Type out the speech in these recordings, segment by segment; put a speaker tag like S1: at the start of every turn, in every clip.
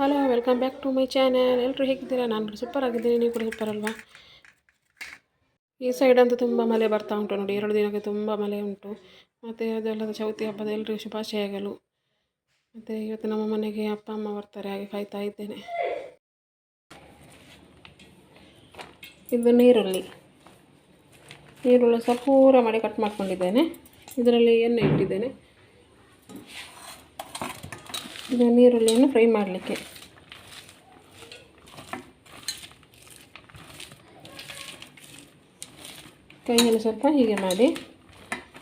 S1: Hello, welcome back to my channel. ಎಲ್ಲರೂ ಹೇಗಿದ್ದೀರಾ? ನಾನು ಸೂಪರ್ ಆಗಿದ್ದೀನಿ, ನೀವು ಕೂಡ ಸೂಪರ್ ಅಲ್ವಾ? ಈ ಸೈಡ್ ಅಂತೂ ತುಂಬ ಮಳೆ ಬರ್ತಾ ಉಂಟು ನೋಡಿ. 2 ದಿನಕ್ಕೆ ತುಂಬ ಮಳೆ ಉಂಟು. ಮತ್ತು ಅದೆಲ್ಲದ ಚೌತಿ ಹಬ್ಬದ ಎಲ್ಲರಿಗೂ ಶುಭಾಶಯಗಳು. ಮತ್ತು ಇವತ್ತು ನಮ್ಮ ಮನೆಗೆ ಅಪ್ಪ ಅಮ್ಮ ಬರ್ತಾರೆ, ಹಾಗೆ ಕಾಯ್ತಾ ಇದ್ದೇನೆ. ಇದು ನೀರುಳ್ಳಿ ಸ್ವಲ್ಪ ಪೂರ ಮಾಡಿ ಕಟ್ ಮಾಡ್ಕೊಂಡಿದ್ದೇನೆ. ಇದರಲ್ಲಿ ಎಣ್ಣೆ ಇಟ್ಟಿದ್ದೇನೆ. ಇದು ನೀರುಳ್ಳಿಯನ್ನು ಫ್ರೈ ಮಾಡಲಿಕ್ಕೆ. ಕೈಯಲ್ಲಿ ಸ್ವಲ್ಪ ಹೀಗೆ ಮಾಡಿ,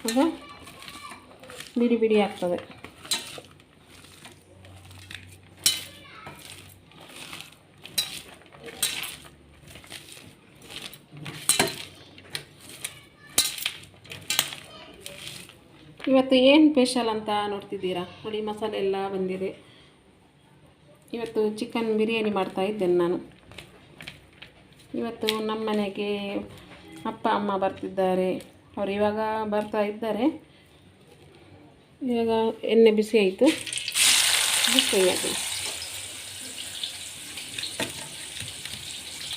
S1: ಆಗ ಬಿಡಿ ಬಿಡಿ ಆಗ್ತದೆ. ಇವತ್ತು ಏನು ಸ್ಪೆಷಲ್ ಅಂತ ನೋಡ್ತಿದ್ದೀರಾ? ನೋಡಿ, ಮಸಾಲೆ ಎಲ್ಲ ಬಂದಿದೆ. ಇವತ್ತು ಚಿಕನ್ ಬಿರಿಯಾನಿ ಮಾಡ್ತಾ ಇದ್ದೇನೆ ನಾನು. ಇವತ್ತು ನಮ್ಮ ಮನೆಗೆ ಅಪ್ಪ ಅಮ್ಮ ಬರ್ತಿದ್ದಾರೆ. ಅವರು ಇವಾಗ ಬರ್ತಾ ಇದ್ದಾರೆ. ಇವಾಗ ಎಣ್ಣೆ ಬಿಸಿ ಆಯಿತು, ಫ್ರೈ ಆಯಿತು.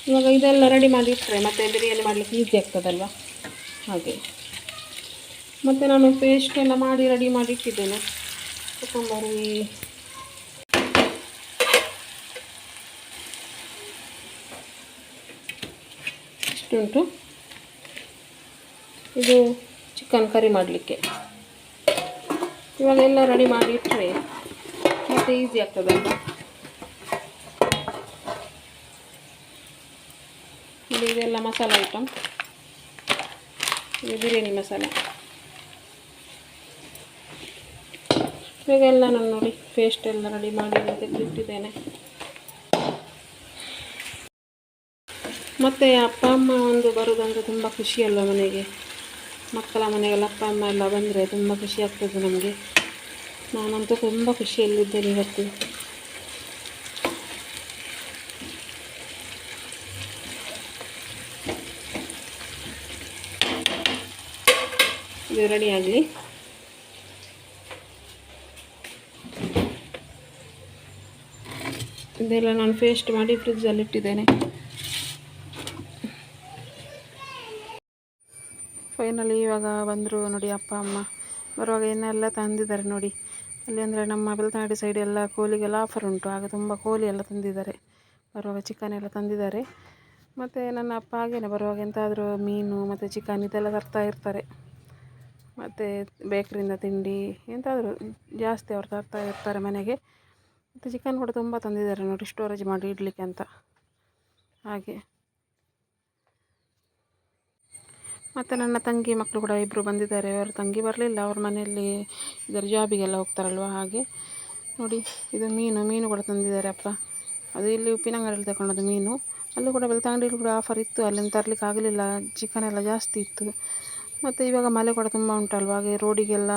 S1: ಇವಾಗ ಇದೆಲ್ಲ ರೆಡಿ ಮಾಡಿ ಇಟ್ಟರೆ ಮತ್ತು ಬಿರಿಯಾನಿ ಮಾಡಲಿಕ್ಕೆ ಈಸಿ ಆಗ್ತದಲ್ವ, ಹಾಗೆ. ಮತ್ತು ನಾನು ಪೇಸ್ಟ್ ಎಲ್ಲ ಮಾಡಿ ರೆಡಿ ಮಾಡಿ ಇಟ್ಟಿದ್ದೇನೆ. ಕೊತ್ತಂಬರಿ, ಇಷ್ಟುಂಟು. ಇದು ಚಿಕನ್ ಕರಿ ಮಾಡಲಿಕ್ಕೆ. ಇವಾಗ ಎಲ್ಲ ರೆಡಿ ಮಾಡಿ ಇಟ್ಟರೆ ಮತ್ತು ಈಸಿ ಆಗ್ತದಲ್ಲ. ಇದೆಲ್ಲ ಮಸಾಲೆ ಐಟಮ್. ಇದು ಬಿರಿಯಾನಿ ಮಸಾಲ. ಇವಾಗೆಲ್ಲ ನಾನು ನೋಡಿ ಪೇಸ್ಟ್ ಎಲ್ಲ ರೆಡಿ ಮಾಡಿ ತೆಗೆದಿಟ್ಟಿದ್ದೇನೆ. ಮತ್ತು ಅಪ್ಪ ಅಮ್ಮ ಒಂದು ಬರೋದಂದರೆ ತುಂಬ ಖುಷಿಯಲ್ವ ಮನೆಗೆ. ಮಕ್ಕಳ ಮನೆಗೆಲ್ಲ ಅಪ್ಪ ಅಮ್ಮ ಎಲ್ಲ ಬಂದರೆ ತುಂಬ ಖುಷಿ ಆಗ್ತದೆ ನಮಗೆ. ನಾನಂತೂ ತುಂಬ ಖುಷಿಯಲ್ಲಿದ್ದೇನೆ ಇವತ್ತು. ಇದು ರೆಡಿ ಆಗಲಿ. ಇದೆಲ್ಲ ನಾನು ಪೇಸ್ಟ್ ಮಾಡಿ ಫ್ರಿಜ್ಜಲ್ಲಿ ಇಟ್ಟಿದ್ದೇನೆ. ಫೈನಲಿ ಇವಾಗ ಬಂದರು ನೋಡಿ ಅಪ್ಪ ಅಮ್ಮ. ಬರುವಾಗ ಏನೆಲ್ಲ ತಂದಿದ್ದಾರೆ ನೋಡಿ. ಅಲ್ಲಿ ಅಂದರೆ ನಮ್ಮ ಬೆಳ್ತಂಗಡಿ ಸೈಡ್ ಎಲ್ಲ ಕೋಳಿಗೆಲ್ಲ ಆಫರ್ ಉಂಟು, ಆಗ ತುಂಬ ಕೋಳಿ ಎಲ್ಲ ತಂದಿದ್ದಾರೆ. ಬರುವಾಗ ಚಿಕನ್ ಎಲ್ಲ ತಂದಿದ್ದಾರೆ. ಮತ್ತು ನನ್ನ ಅಪ್ಪ ಹಾಗೇನೆ ಬರುವಾಗ ಎಂತಾದರೂ ಮೀನು ಮತ್ತು ಚಿಕನ್ ಇದೆಲ್ಲ ತರ್ತಾ ಇರ್ತಾರೆ. ಮತ್ತು ಬೇಕ್ರಿಯಿಂದ ತಿಂಡಿ ಎಂತಾದರೂ ಜಾಸ್ತಿ ಅವ್ರು ತರ್ತಾ ಇರ್ತಾರೆ ಮನೆಗೆ. ಮತ್ತು ಚಿಕನ್ ಕೂಡ ತುಂಬ ತಂದಿದ್ದಾರೆ ನೋಡಿ, ಸ್ಟೋರೇಜ್ ಮಾಡಿ ಇಡಲಿಕ್ಕೆ ಅಂತ, ಹಾಗೆ. ಮತ್ತು ನನ್ನ ತಂಗಿ ಮಕ್ಕಳು ಕೂಡ ಇಬ್ಬರು ಬಂದಿದ್ದಾರೆ. ಅವರು ತಂಗಿ ಬರಲಿಲ್ಲ, ಅವ್ರ ಮನೆಯಲ್ಲಿ ಇದರ ಜಾಬಿಗೆಲ್ಲ ಹೋಗ್ತಾರಲ್ವ, ಹಾಗೆ. ನೋಡಿ, ಇದು ಮೀನು ಕೂಡ ತಂದಿದ್ದಾರೆ ಅಪ್ಪ. ಅದು ಇಲ್ಲಿ ಉಪ್ಪಿನಂಗಡಿಯಲ್ಲಿ ತಗೊಂಡದ್ದು ಮೀನು. ಅಲ್ಲೂ ಕೂಡ ಬೆಳ್ತಂಗಡಿಯಲ್ಲಿ ಕೂಡ ಆಫರ್ ಇತ್ತು, ಅಲ್ಲಿಂದ ತರಲಿಕ್ಕೆ ಆಗಲಿಲ್ಲ, ಚಿಕನ್ ಎಲ್ಲ ಜಾಸ್ತಿ ಇತ್ತು. ಮತ್ತು ಇವಾಗ ಮಳೆ ಕೂಡ ತುಂಬ ಉಂಟಲ್ವ, ಹಾಗೆ ರೋಡಿಗೆಲ್ಲ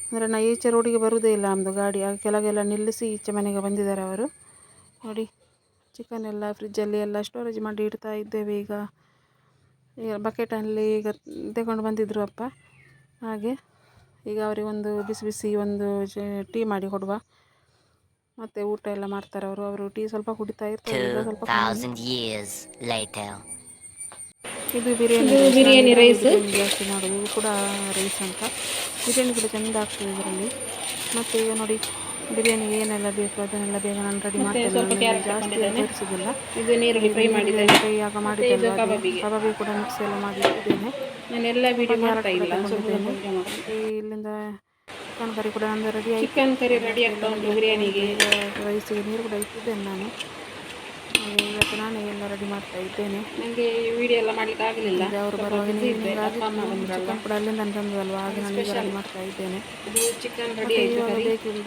S1: ಅಂದರೆ ನಾನು ಈಚೆ ರೋಡಿಗೆ ಬರುವುದೇ ಇಲ್ಲ ನಮ್ಮದು ಗಾಡಿ, ಆಗ ಕೆಳಗೆಲ್ಲ ನಿಲ್ಲಿಸಿ ಈಚೆ ಮನೆಗೆ ಬಂದಿದ್ದಾರೆ ಅವರು. ನೋಡಿ, ಚಿಕನ್ ಎಲ್ಲ ಫ್ರಿಜ್ಜಲ್ಲಿ ಎಲ್ಲ ಸ್ಟೋರೇಜ್ ಮಾಡಿ ಇಡ್ತಾ ಇದ್ದೇವೆ. ಈಗ ಬಕೆಟಲ್ಲಿ ಈಗ ತಗೊಂಡು ಬಂದಿದ್ದರು ಅಪ್ಪ, ಹಾಗೆ. ಈಗ ಅವರಿಗೆ ಒಂದು ಬಿಸಿ ಬಿಸಿ ಒಂದು ಟೀ ಮಾಡಿ ಕೊಡುವ. ಮತ್ತು ಊಟ ಎಲ್ಲ ಮಾಡ್ತಾರೆ ಅವರು ಟೀ ಸ್ವಲ್ಪ ಕುಡಿತಾ ಇರ್ತಾರೆ. ಇದು ಬಿರಿಯಾನಿ ರೈಸ್ ಜಾಸ್ತಿ ಮಾಡೋದು. ಇದು ಕೂಡ ರೈಸ್ ಅಂತ. ಬಿರಿಯಾನಿ ಕೂಡ ಚೆಂದ ಆಗ್ತದೆ ಇದರಲ್ಲಿ. ಮತ್ತು ಈಗ ನೋಡಿ, ಬಿರಿಯಾನಿಗೆ ಏನೆಲ್ಲ ಬೇಕು ಅದನ್ನೆಲ್ಲ ಬೇಗ ನಾನು ರೆಡಿ ಮಾಡ್ತೇನೆ, ಜಾಸ್ತಿ ತೋರಿಸಿದಿಲ್ಲ. ಇದು ನೀರುಳ್ಳಿ ಫ್ರೈ ಮಾಡಿದ್ದೇನೆ, ಫ್ರೈ ಆಗ ಮಾಡಿದ್ದೇನೆ. ಕಬಾಬಿ ಕೂಡ ಮಿಕ್ಸ್ ಎಲ್ಲ ಮಾಡಿ ಇಟ್ಟಿದ್ದೇನೆ. ನಾನೆಲ್ಲ ವಿಡಿಯೋ ಮಾಡ್ತಾ ಇಲ್ಲ. ಇಲ್ಲಿಂದ ಚಿಕನ್ ಕರಿ ಕೂಡ ನಂದು ರೆಡಿ ಆಯಿತು. ಚಿಕನ್ ಕರಿ ರೆಡಿ ಆಗ್ತಾ ಉಂಟು ಬಿರಿಯಾನಿಗೆ. ರೈಸಿಗೆ ನೀರು ಕೂಡ ಇಟ್ಟಿದ್ದೇನೆ ನಾನು. ಇವತ್ತು ನಾನೇ ಎಲ್ಲ ರೆಡಿ ಮಾಡ್ತಾ ಇದ್ದೇನೆ. ನನಗೆ ವಿಡಿಯೋ ಎಲ್ಲ ಮಾಡಲಿಕ್ಕೆ ಆಗಲಿಲ್ಲ, ಅವರು ಬರುವಾಗ ಚಿಕನ್ ಕೂಡ ಅಲ್ಲಿಂದ ತಂದದಲ್ವ, ಹಾಗೆ ನಾನು ಈಗ ರೆಡಿ ಮಾಡ್ತಾ ಇದ್ದೇನೆ.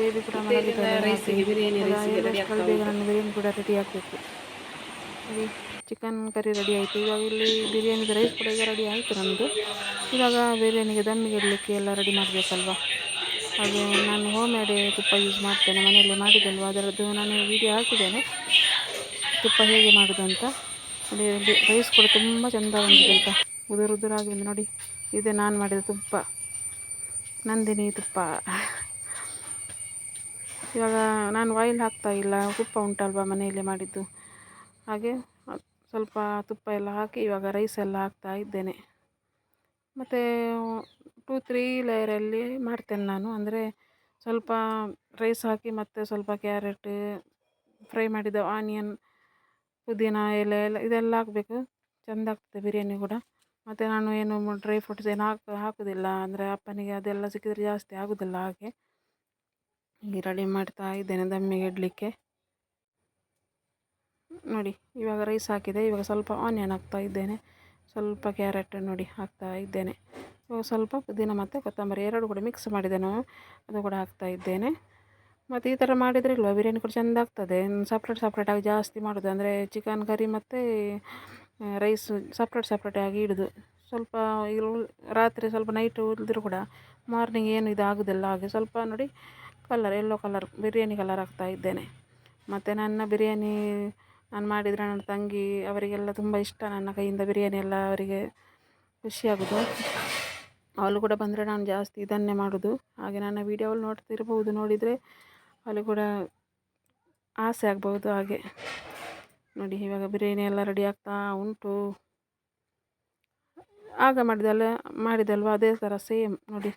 S1: ಬೇಬಿ ಕೂಡ ಮಲಗಿದ್ದಾರೆ. ಬೇಗ ನನ್ನ ಬಿರಿಯಾನಿ ಕೂಡ ರೆಡಿ ಆಗಬೇಕು. ಚಿಕನ್ ಕರಿ ರೆಡಿ ಆಯಿತು. ಇವಾಗ ಇಲ್ಲಿ ಬಿರಿಯಾನಿದು ರೈಸ್ ಕೂಡ ಈಗ ರೆಡಿ ಆಯಿತು ನಮ್ಮದು. ಇವಾಗ ಬಿರಿಯಾನಿಗೆ ದಮ್ಮಿಗೆ ಇಡಲಿಕ್ಕೆ ಎಲ್ಲ ರೆಡಿ ಮಾಡಬೇಕಲ್ವ, ಹಾಗೆ ನಾನು ಹೋಮ್ ಮೇಡ್ ತುಪ್ಪ ಯೂಸ್ ಮಾಡ್ತೇನೆ. ಮನೆಯಲ್ಲೇ ಮಾಡಿದ್ದಲ್ವ, ಅದರದ್ದು ನಾನು ವಿಡಿಯೋ ಹಾಕಿದ್ದೇನೆ, ತುಪ್ಪ ಹೇಗೆ ಮಾಡೋದು ಅಂತ. ರೈಸ್ ಕೂಡ ತುಂಬ ಚೆಂದ ಬಂದಿದೆ ಅಂತ, ಉದುರಾಗಿ ಬಂದು ನೋಡಿ. ಇದೆ ನಾನು ಮಾಡಿದ ತುಪ್ಪ, ನಂದಿನಿ ತುಪ್ಪ. ಇವಾಗ ನಾನು ಆಯಿಲ್ ಹಾಕ್ತಾಯಿಲ್ಲ, ತುಪ್ಪ ಉಂಟಲ್ವ ಮನೆಯಲ್ಲೇ ಮಾಡಿದ್ದು, ಹಾಗೆ ಸ್ವಲ್ಪ ತುಪ್ಪ ಎಲ್ಲ ಹಾಕಿ ಇವಾಗ ರೈಸ್ ಎಲ್ಲ ಹಾಕ್ತಾ ಇದ್ದೇನೆ. ಮತ್ತು 2-3 ಲೇಯರಲ್ಲಿ ಮಾಡ್ತೇನೆ ನಾನು. ಅಂದರೆ ಸ್ವಲ್ಪ ರೈಸ್ ಹಾಕಿ ಮತ್ತು ಸ್ವಲ್ಪ ಕ್ಯಾರೆಟ್, ಫ್ರೈ ಮಾಡಿದ ಆನಿಯನ್, ಪುದೀನ ಎಲೆ ಎಲ್ಲ ಇದೆಲ್ಲ ಹಾಕಬೇಕು, ಚೆಂದ ಆಗ್ತದೆ ಬಿರಿಯಾನಿ ಕೂಡ. ಮತ್ತು ನಾನು ಏನು ಡ್ರೈ ಫ್ರೂಟ್ಸ್ ಏನು ಹಾಕೋದಿಲ್ಲ, ಅಂದರೆ ಅಪ್ಪನಿಗೆ ಅದೆಲ್ಲ ಸಿಕ್ಕಿದರೆ ಜಾಸ್ತಿ ಆಗೋದಿಲ್ಲ. ಹಾಗೆ ಹೀಗೆ ರೆಡಿ ಮಾಡ್ತಾ ಇದ್ದೇನೆ ದಮ್ಮಿಗೆ ಇಡಲಿಕ್ಕೆ. ನೋಡಿ ಇವಾಗ ರೈಸ್ ಹಾಕಿದೆ, ಇವಾಗ ಸ್ವಲ್ಪ ಆನಿಯನ್ ಹಾಕ್ತಾ ಇದ್ದೇನೆ, ಸ್ವಲ್ಪ ಕ್ಯಾರೆಟ್ ನೋಡಿ ಹಾಕ್ತಾ ಇದ್ದೇನೆ. ಇವಾಗ ಸ್ವಲ್ಪ ಪುದೀನ ಮತ್ತು ಕೊತ್ತಂಬರಿ ಎರಡು ಕೂಡ ಮಿಕ್ಸ್ ಮಾಡಿದ್ದೇನೆ, ಅದು ಕೂಡ ಹಾಕ್ತಾ ಇದ್ದೇನೆ. ಮತ್ತು ಈ ಥರ ಮಾಡಿದರೆ ಇಲ್ವಾ ಬಿರಿಯಾನಿ ಕೂಡ ಚೆಂದ ಆಗ್ತದೆ. ಸಪ್ರೇಟಾಗಿ ಜಾಸ್ತಿ ಮಾಡೋದು, ಅಂದರೆ ಚಿಕನ್ ಕರಿ ಮತ್ತು ರೈಸ್ ಸಪ್ರೇಟಾಗಿ ಇಡೋದು. ಸ್ವಲ್ಪ ರಾತ್ರಿ ಸ್ವಲ್ಪ ನೈಟ್ ಉಳಿದ್ರೂ ಕೂಡ ಮಾರ್ನಿಂಗ್ ಏನು ಇದು ಆಗೋದಿಲ್ಲ. ಹಾಗೆ ಸ್ವಲ್ಪ ನೋಡಿ ಯೆಲ್ಲೋ ಕಲರ್ ಬಿರಿಯಾನಿ ಕಲರ್ ಹಾಕ್ತಾ ಇದ್ದೇನೆ. ಮತ್ತು ನನ್ನ ಬಿರಿಯಾನಿ ನಾನು ಮಾಡಿದರೆ ನನ್ನ ತಂಗಿ ಅವರಿಗೆಲ್ಲ ತುಂಬ ಇಷ್ಟ, ನನ್ನ ಕೈಯಿಂದ ಬಿರಿಯಾನಿ ಎಲ್ಲ ಅವರಿಗೆ ಖುಷಿಯಾಗೋದು. ಅವಳು ಕೂಡ ಬಂದರೆ ನಾನು ಜಾಸ್ತಿ ಇದನ್ನೇ ಮಾಡೋದು. ಹಾಗೆ ನನ್ನ ವೀಡಿಯೋ ಅವಳು ನೋಡ್ತಿರ್ಬೋದು, ನೋಡಿದರೆ ಅವಳು ಕೂಡ ಆಸೆ ಆಗ್ಬೋದು. ಹಾಗೆ ನೋಡಿ ಇವಾಗ ಬಿರಿಯಾನಿ ಎಲ್ಲ ರೆಡಿ ಆಗ್ತಾ ಉಂಟು. ಆಗ ಮಾಡಿದಲ್ವ ಅದೇ ಥರ ಸೇಮ್ ನೋಡಿ,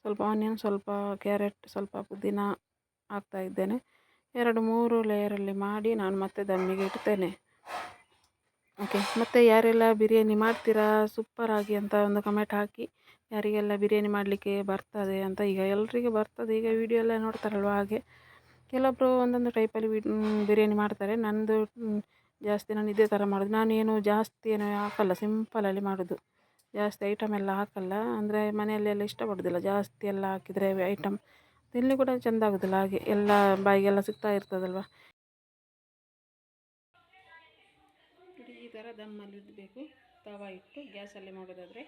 S1: ಸ್ವಲ್ಪ ಆನಿಯನ್, ಸ್ವಲ್ಪ ಕ್ಯಾರೆಟ್, ಸ್ವಲ್ಪ ಪುದೀನ ಹಾಕ್ತಾ ಇದ್ದೇನೆ. 2-3 ಲೇಯರಲ್ಲಿ ಮಾಡಿ ನಾನು ಮತ್ತೆ ದಮ್ಮಿಗೆ ಇಡ್ತೇನೆ. ಓಕೆ, ಮತ್ತು ಯಾರೆಲ್ಲ ಬಿರಿಯಾನಿ ಮಾಡ್ತೀರಾ ಸೂಪರಾಗಿ ಅಂತ ಒಂದು ಕಮೆಂಟ್ ಹಾಕಿ. ಯಾರಿಗೆಲ್ಲ ಬಿರಿಯಾನಿ ಮಾಡಲಿಕ್ಕೆ ಬರ್ತದೆ ಅಂತ. ಈಗ ಎಲ್ರಿಗೂ ಬರ್ತದೆ, ಈಗ ವಿಡಿಯೋ ಎಲ್ಲ ನೋಡ್ತಾರಲ್ವ. ಹಾಗೆ ಕೆಲವೊಬ್ಬರು ಒಂದೊಂದು ಟೈಪಲ್ಲಿ ಬಿರಿಯಾನಿ ಮಾಡ್ತಾರೆ. ನಂದು ಜಾಸ್ತಿ ನಾನು ಇದೇ ಥರ ಮಾಡೋದು. ನಾನೇನು ಜಾಸ್ತಿ ಏನು ಹಾಕಲ್ಲ, ಸಿಂಪಲಲ್ಲಿ ಮಾಡೋದು, ಜಾಸ್ತಿ ಐಟಮ್ ಎಲ್ಲ ಹಾಕಲ್ಲ. ಅಂದರೆ ಮನೆಯಲ್ಲೆಲ್ಲ ಇಷ್ಟಪಡೋದಿಲ್ಲ ಜಾಸ್ತಿ ಎಲ್ಲ ಹಾಕಿದರೆ ಐಟಮ್, ತಿನ್ನಲಿ ಕೂಡ ಚೆಂದ ಆಗೋದಿಲ್ಲ. ಹಾಗೆ ಎಲ್ಲ ಬಾಯಿಗೆಲ್ಲ ಸಿಗ್ತಾ ಇರ್ತದಲ್ವ. ಈ ಥರ ದಮ್ಮಲ್ಲಿ ಇಡಬೇಕು, ತವ ಇಟ್ಟು ಗ್ಯಾಸಲ್ಲಿ ಮಾಡೋದಾದರೆ.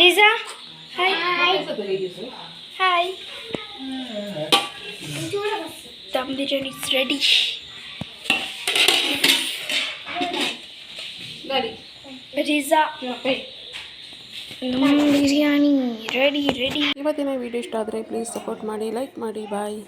S2: Riza, hi. Dum biryani is ready. Riza, dum biryani ready.
S1: ಇವತ್ತಿನ ವಿಡಿಯೋ ಇಷ್ಟ ಆದರೆ ಪ್ಲೀಸ್ ಸಪೋರ್ಟ್ ಮಾಡಿ, ಲೈಕ್ ಮಾಡಿ. ಬಾಯ್.